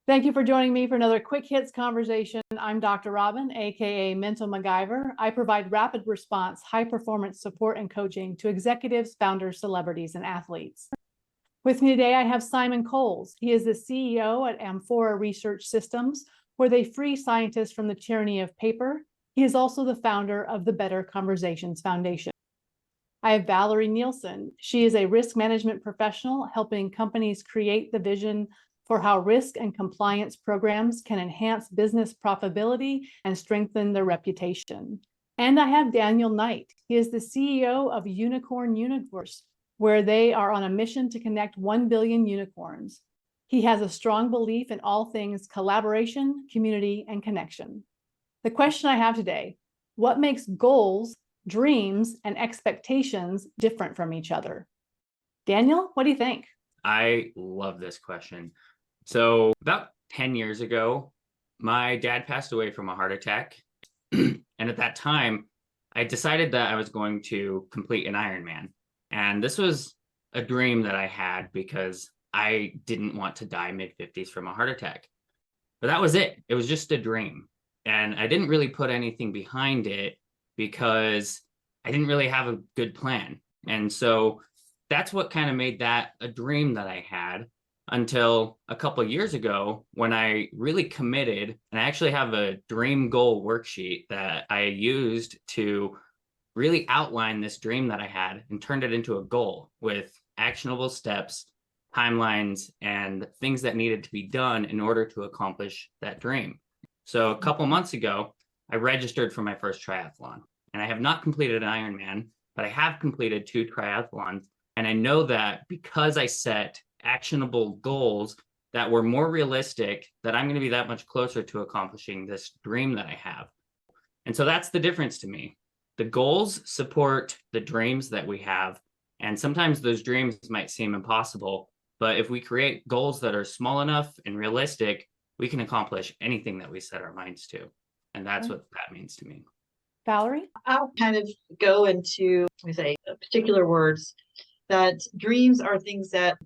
Thank you for joining me for another Quick Hits conversation. I'm Dr. Robyn, aka Mental MacGyver. I provide rapid response, high performance support and coaching to executives, founders, celebrities, and athletes. With me today, I have Simon Coles. He is the CEO at Amphora Research Systems, where they free scientists from the tyranny of paper. He is also the founder of the Better Conversations Foundation. I have Valerie Nielsen. She is a risk management professional helping companies create the vision for how risk and compliance programs can enhance business profitability and strengthen their reputation. And I have Daniel Knight. He is the CEO of Unicorn Universe, where they are on a mission to connect 1 billion unicorns. He has a strong belief in all things collaboration, community, and connection. The question I have today, what makes goals, dreams, and expectations different from each other? Daniel, what do you think? I love this question. So about 10 years ago, my dad passed away from a heart attack. And at that time, I decided that I was going to complete an Ironman. And this was a dream that I had because I didn't want to die mid-50s from a heart attack. But that was it. It was just a dream. And I didn't really put anything behind it because I didn't really have a good plan. And so that's what kind of made that a dream that I had until a couple of years ago when I really committed. And I actually have a dream goal worksheet that I used to really outline this dream that I had and turned it into a goal with actionable steps, timelines, and things that needed to be done in order to accomplish that dream. So a couple months ago, I registered for my first triathlon, and I have not completed an Ironman, but I have completed 2 triathlons. And I know that because I set actionable goals that were more realistic, that I'm going to be that much closer to accomplishing this dream that I have. And so that's the difference to me. The goals support the dreams that we have. And sometimes those dreams might seem impossible, but if we create goals that are small enough and realistic, we can accomplish anything that we set our minds to. And that's what that means to me. Valerie? I'll kind of go into, particular words, that dreams are things that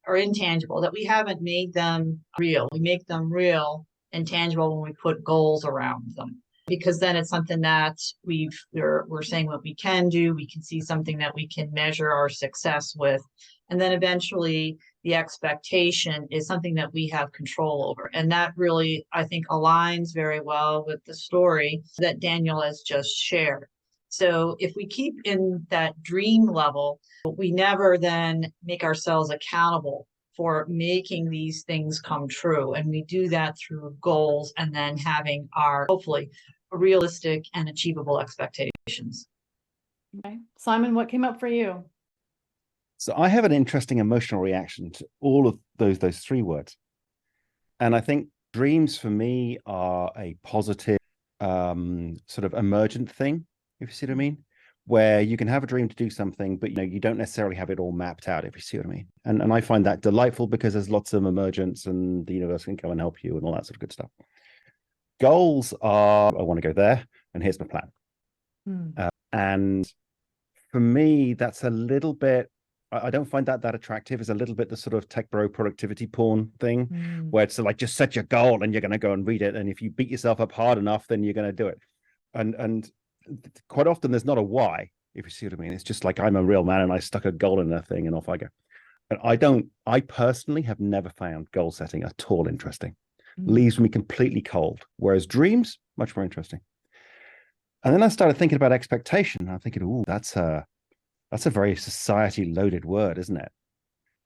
are intangible, that we haven't made them real. We make them real and tangible when we put goals around them, because then it's something that we're saying what we can do. We can see something that we can measure our success with. And then eventually the expectation is something that we have control over. And that really, I think, aligns very well with the story that Daniel has just shared. So if we keep in that dream level, we never then make ourselves accountable for making these things come true. And we do that through goals and then having our, hopefully, realistic and achievable expectations. Okay. Simon, what came up for you? So I have an interesting emotional reaction to all of those 3 words. And I think dreams for me are a positive sort of emergent thing, if you see what I mean, where you can have a dream to do something, but you don't necessarily have it all mapped out, if you see what I mean. And I find that delightful because there's lots of emergence and the universe can come and help you and all that sort of good stuff. Goals are, I want to go there, and here's my plan. And for me, that's a little bit, I don't find that attractive. It's a little bit the sort of tech bro productivity porn thing, where it's like, just set your goal and you're going to go and read it. And if you beat yourself up hard enough, then you're going to do it. And quite often there's not a why, if you see what I mean. It's just like, I'm a real man and I stuck a goal in that thing and off I go. And I personally have never found goal setting at all interesting. Leaves me completely cold. Whereas dreams, much more interesting. And then I started thinking about expectation. I'm thinking, ooh, that's a very society loaded word, isn't it?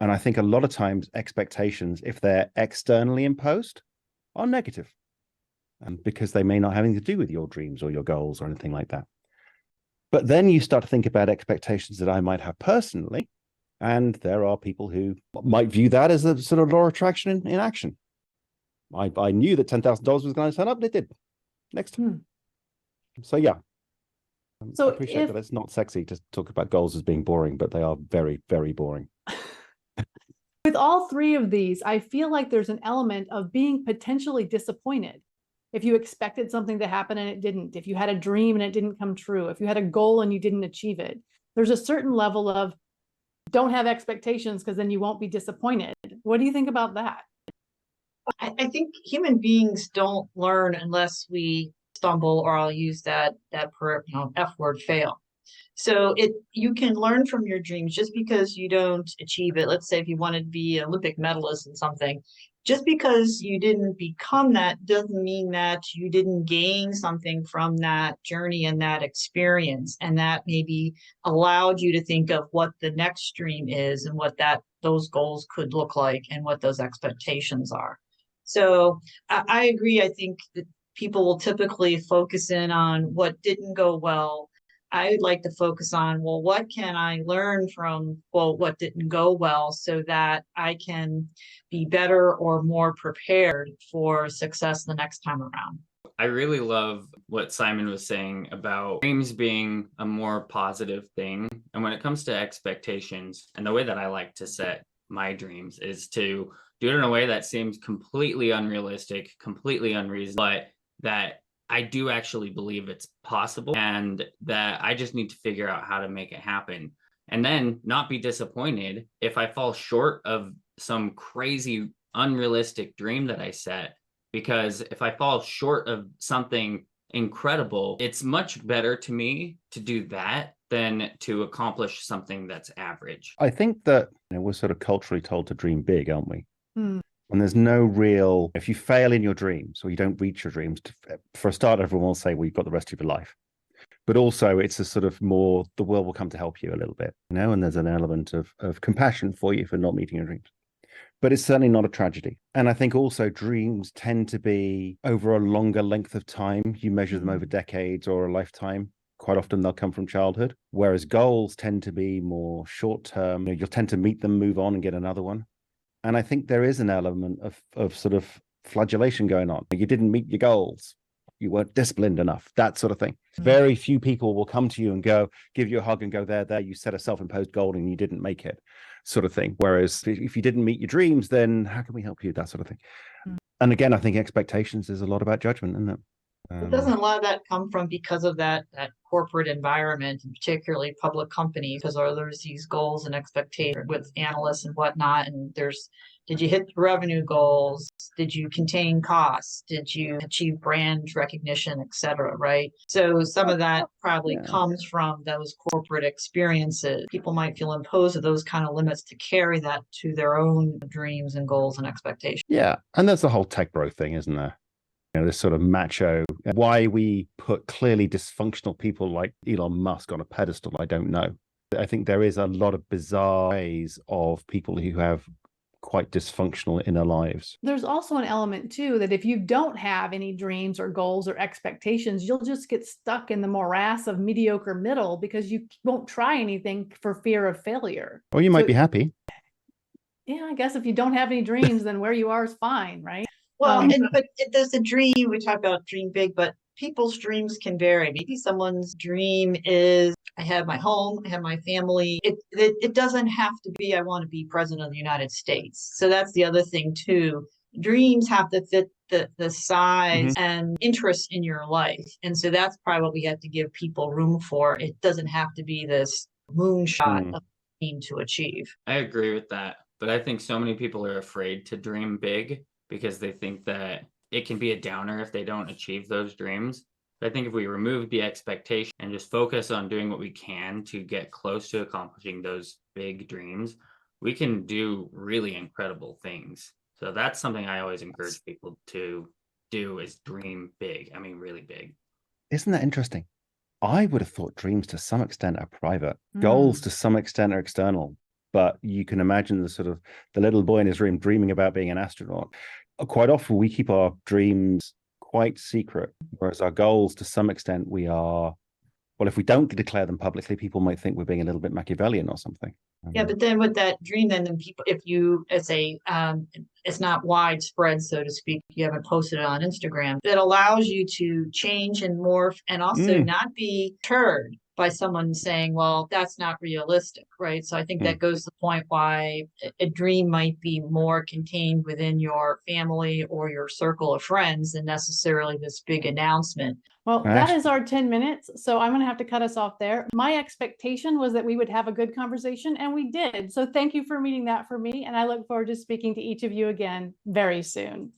And I think a lot of times expectations, if they're externally imposed, are negative. Because they may not have anything to do with your dreams or your goals or anything like that. But then you start to think about expectations that I might have personally. And there are people who might view that as a sort of law of attraction in action. I knew that $10,000 was going to turn up, and it did. Next. So yeah. So I appreciate that it's not sexy to talk about goals as being boring, but they are very, very boring. With all 3 of these, I feel like there's an element of being potentially disappointed. If you expected something to happen and it didn't, if you had a dream and it didn't come true, if you had a goal and you didn't achieve it, there's a certain level of don't have expectations because then you won't be disappointed. What do you think about that? I think human beings don't learn unless we stumble, or I'll use that F word, fail. So you can learn from your dreams just because you don't achieve it. Let's say if you wanted to be an Olympic medalist in something, just because you didn't become that doesn't mean that you didn't gain something from that journey and that experience. And that maybe allowed you to think of what the next dream is and what those goals could look like and what those expectations are. So I agree. I think that people will typically focus in on what didn't go well. I would like to focus on, well, what can I learn from, well, what didn't go well so that I can be better or more prepared for success the next time around. I really love what Simon was saying about dreams being a more positive thing. And when it comes to expectations, and the way that I like to set my dreams is to do it in a way that seems completely unrealistic, completely unreasonable, but that I do actually believe it's possible and that I just need to figure out how to make it happen. And then not be disappointed if I fall short of some crazy, unrealistic dream that I set. Because if I fall short of something incredible, it's much better to me to do that than to accomplish something that's average. I think that we're sort of culturally told to dream big, aren't we? Hmm. And there's no real, if you fail in your dreams or you don't reach your dreams, for a start, everyone will say, well, you've got the rest of your life. But also it's a sort of more, the world will come to help you a little bit, and there's an element of compassion for you for not meeting your dreams. But it's certainly not a tragedy. And I think also dreams tend to be over a longer length of time. You measure them over decades or a lifetime. Quite often they'll come from childhood, whereas goals tend to be more short term. You'll tend to meet them, move on and get another one. And I think there is an element of sort of flagellation going on. You didn't meet your goals. You weren't disciplined enough, that sort of thing. Very few people will come to you and go, give you a hug and go, there, you set a self-imposed goal and you didn't make it, sort of thing. Whereas if you didn't meet your dreams, then how can we help you? That sort of thing. And again, I think expectations is a lot about judgment, isn't it? But doesn't a lot of that come from because of that corporate environment, and particularly public companies, because there's these goals and expectations with analysts and whatnot, and did you hit the revenue goals? Did you contain costs? Did you achieve brand recognition, et cetera, right? So some of that probably comes from those corporate experiences. People might feel imposed with those kind of limits to carry that to their own dreams and goals and expectations. Yeah, and there's the whole tech bro thing, isn't there? This sort of macho, why we put clearly dysfunctional people like Elon Musk on a pedestal, I don't know. I think there is a lot of bizarre ways of people who have quite dysfunctional inner lives. There's also an element too, that if you don't have any dreams or goals or expectations, you'll just get stuck in the morass of mediocre middle because you won't try anything for fear of failure. Or you might be happy. Yeah, I guess if you don't have any dreams, then where you are is fine, right? Well, but there's a dream. We talk about dream big, but people's dreams can vary. Maybe someone's dream is, I have my home, I have my family. It doesn't have to be, I want to be president of the United States. So that's the other thing too. Dreams have to fit the size and interest in your life. And so that's probably what we have to give people room for. It doesn't have to be this moonshot of a dream to achieve. I agree with that. But I think so many people are afraid to dream big because they think that it can be a downer if they don't achieve those dreams. But I think if we remove the expectation and just focus on doing what we can to get close to accomplishing those big dreams, we can do really incredible things. So that's something I always encourage people to do, is dream big. I mean, really big. Isn't that interesting? I would have thought dreams to some extent are private. Goals to some extent are external. But you can imagine the little boy in his room dreaming about being an astronaut. Quite often we keep our dreams quite secret, whereas our goals to some extent we are, well, if we don't declare them publicly, people might think we're being a little bit Machiavellian or something. Yeah, but then with that dream, then people, if you, it's not widespread, so to speak, you haven't posted it on Instagram, it allows you to change and morph and also not be deterred by someone saying, well, that's not realistic, right? So I think that goes to the point why a dream might be more contained within your family or your circle of friends than necessarily this big announcement. Well, that is our 10 minutes. So I'm going to have to cut us off there. My expectation was that we would have a good conversation, and we did. So thank you for meeting that for me. And I look forward to speaking to each of you again very soon.